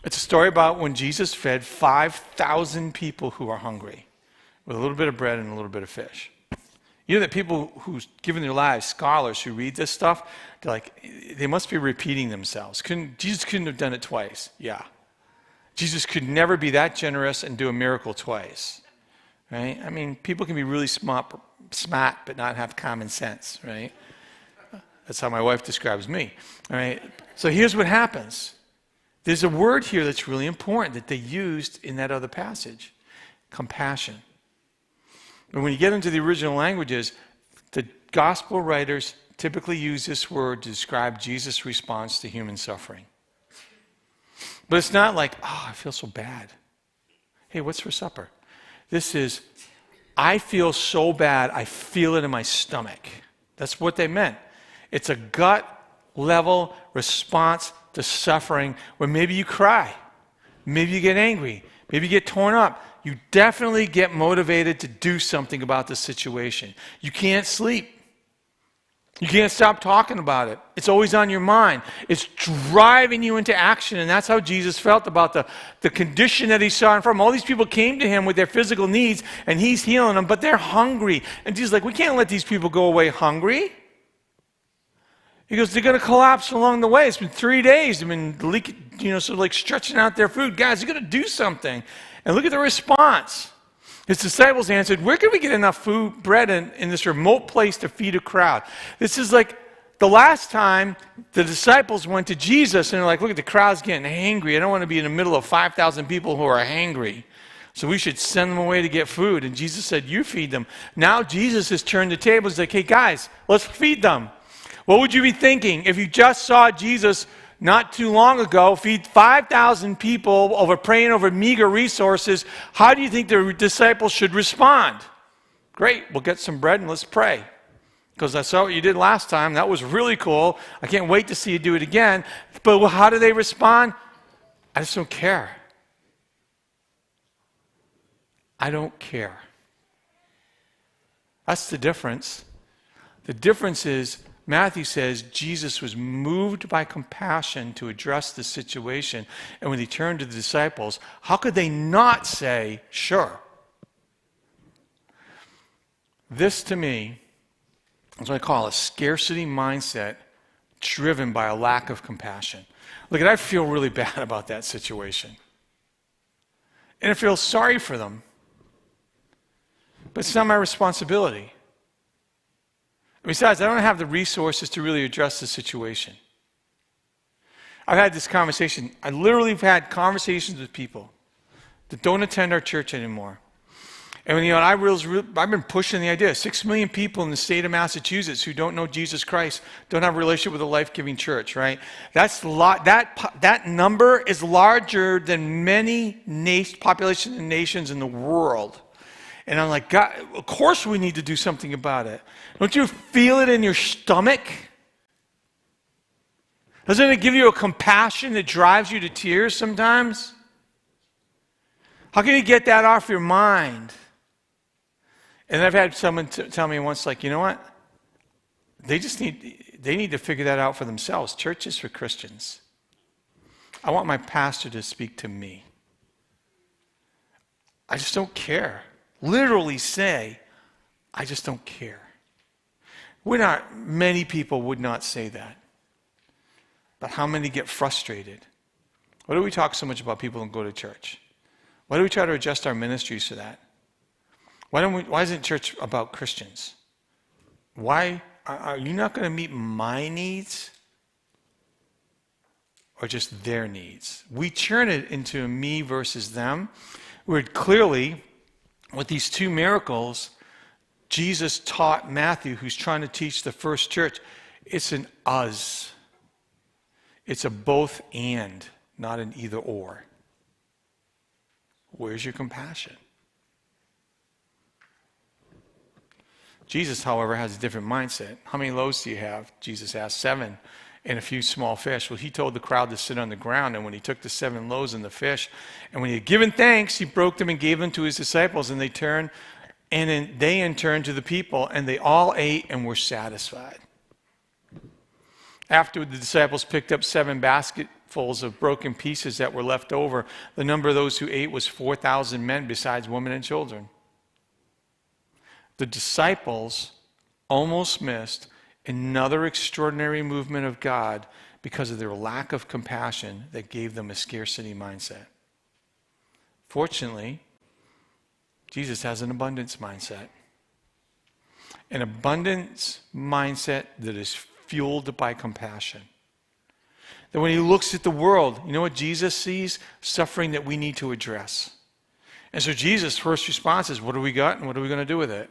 It's a story about when Jesus fed 5,000 people who are hungry with a little bit of bread and a little bit of fish. You know that people who's given their lives, scholars who read this stuff, they're like, they must be repeating themselves. Jesus couldn't have done it twice. Yeah. Jesus could never be that generous and do a miracle twice. Right? I mean, people can be really smart but not have common sense, right? That's how my wife describes me. All right. So here's what happens. There's a word here that's really important that they used in that other passage. Compassion. And when you get into the original languages, the gospel writers typically use this word to describe Jesus' response to human suffering. But it's not like, oh, I feel so bad. Hey, what's for supper? This is, I feel so bad, I feel it in my stomach. That's what they meant. It's a gut level response to suffering where maybe you cry, maybe you get angry, maybe you get torn up. You definitely get motivated to do something about the situation. You can't sleep. You can't stop talking about it. It's always on your mind. It's driving you into action, and that's how Jesus felt about the condition that he saw in front of him. All these people came to him with their physical needs, and he's healing them, but they're hungry. And Jesus is like, we can't let these people go away hungry. He goes, they're going to collapse along the way. It's been 3 days. They've been leaking, sort of like stretching out their food. Guys, you got to do something. And look at the response. His disciples answered, where can we get enough food, bread in this remote place to feed a crowd? This is like the last time the disciples went to Jesus and they're like, look at the crowd's getting hangry. I don't want to be in the middle of 5,000 people who are hangry. So we should send them away to get food. And Jesus said, you feed them. Now Jesus has turned the tables. He's like, hey guys, let's feed them. What would you be thinking if you just saw Jesus not too long ago feed 5,000 people praying over meager resources? How do you think the disciples should respond? Great, we'll get some bread and let's pray. Because I saw what you did last time. That was really cool. I can't wait to see you do it again. But how do they respond? I just don't care. I don't care. That's the difference. The difference is, Matthew says Jesus was moved by compassion to address the situation. And when he turned to the disciples, how could they not say, sure? This to me is what I call a scarcity mindset driven by a lack of compassion. Look, I feel really bad about that situation. And I feel sorry for them. But it's not my responsibility. Besides, I don't have the resources to really address the situation. I've had this conversation. I literally have had conversations with people that don't attend our church anymore. And I've been pushing the idea. 6 million people in the state of Massachusetts who don't know Jesus Christ, don't have a relationship with a life-giving church, right? That number is larger than many populations and nations in the world. And I'm like, God, of course we need to do something about it. Don't you feel it in your stomach? Doesn't it give you a compassion that drives you to tears sometimes? How can you get that off your mind? And I've had someone tell me once, like, you know what? They need to figure that out for themselves. Church is for Christians. I want my pastor to speak to me. I just don't care. Literally say, I just don't care. Many people would not say that. But how many get frustrated? Why do we talk so much about people who go to church? Why do we try to adjust our ministries to that? Why isn't church about Christians? Why are you not going to meet my needs or just their needs? We turn it into a me versus them, where clearly, with these two miracles, Jesus taught Matthew, who's trying to teach the first church, it's an us. It's a both and, not an either or. Where's your compassion? Jesus, however, has a different mindset. How many loaves do you have? Jesus asked. 7, and a few small fish. Well, he told the crowd to sit on the ground, and when he took the 7 loaves and the fish, and when he had given thanks, he broke them and gave them to his disciples, and they in turn to the people, and they all ate and were satisfied. After the disciples picked up 7 basketfuls of broken pieces that were left over. The number of those who ate was 4,000 men besides women and children. The disciples almost missed another extraordinary movement of God because of their lack of compassion that gave them a scarcity mindset. Fortunately, Jesus has an abundance mindset. An abundance mindset that is fueled by compassion. That when he looks at the world, you know what Jesus sees? Suffering that we need to address. And so Jesus' first response is, what do we got and what are we going to do with it?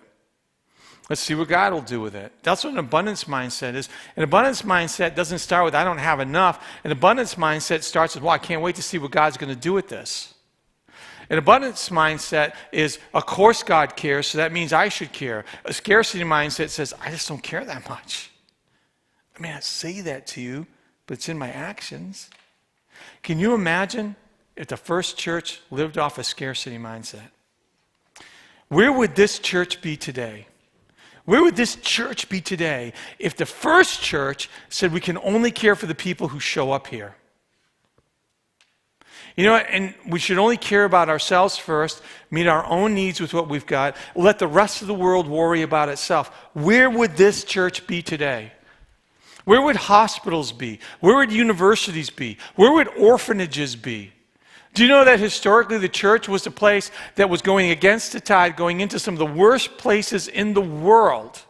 Let's see what God will do with it. That's what an abundance mindset is. An abundance mindset doesn't start with, I don't have enough. An abundance mindset starts with, well, I can't wait to see what God's going to do with this. An abundance mindset is, of course God cares, so that means I should care. A scarcity mindset says, I just don't care that much. I may not say that to you, but it's in my actions. Can you imagine if the first church lived off a scarcity mindset? Where would this church be today? Where would this church be today if the first church said we can only care for the people who show up here? You know, and we should only care about ourselves first, meet our own needs with what we've got, let the rest of the world worry about itself. Where would this church be today? Where would hospitals be? Where would universities be? Where would orphanages be? Do you know that historically the church was a place that was going against the tide, going into some of the worst places in the world?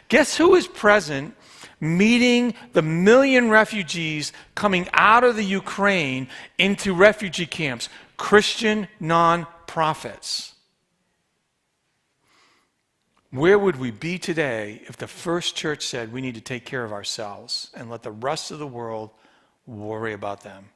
Guess who is present meeting the 1 million refugees coming out of the Ukraine into refugee camps? Christian non-profits. Where would we be today if the first church said we need to take care of ourselves and let the rest of the world worry about them?